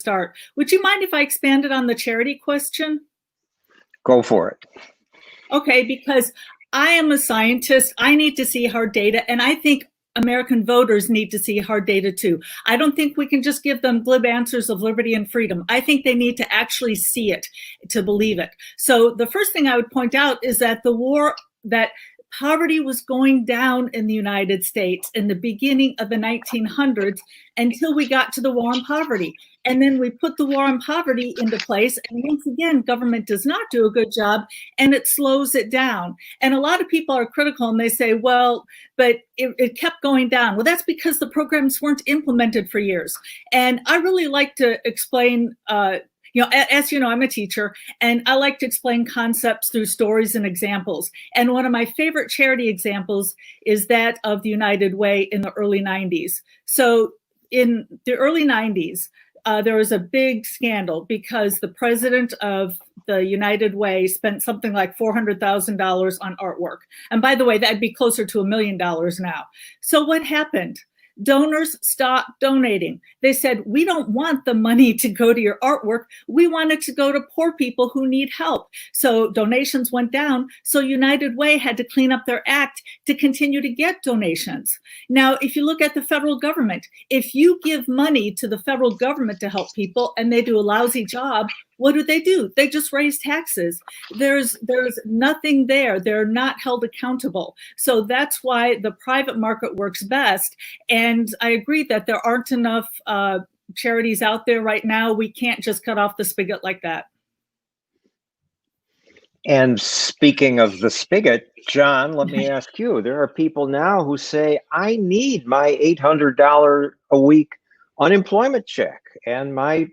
start. Would you mind if I expanded on the charity question? Go for it. Okay, because I am a scientist. I need to see hard data, and I think American voters need to see hard data too. I don't think we can just give them glib answers of liberty and freedom. I think they need to actually see it to believe it. So the first thing I would point out is that poverty was going down in the United States in the beginning of the 1900s until we got to the war on poverty. And then we put the war on poverty into place. And once again, government does not do a good job and it slows it down. And a lot of people are critical and they say, well, but it kept going down. Well, that's because the programs weren't implemented for years. And I really like to explain as you know, I'm a teacher, and I like to explain concepts through stories and examples. And one of my favorite charity examples is that of the United Way in the early 90s. So in the early 90s, there was a big scandal because the president of the United Way spent something like $400,000 on artwork. And by the way, that'd be closer to $1 million now. So what happened? Donors stopped donating. They said, we don't want the money to go to your artwork. We want it to go to poor people who need help. So donations went down. So United Way had to clean up their act to continue to get donations. Now, if you look at the federal government, if you give money to the federal government to help people and they do a lousy job, what do? They just raise taxes. There's nothing there. They're not held accountable. So that's why the private market works best. And I agree that there aren't enough charities out there right now. We can't just cut off the spigot like that. And speaking of the spigot, John, let me ask you, there are people now who say, I need my $800 a week unemployment check and my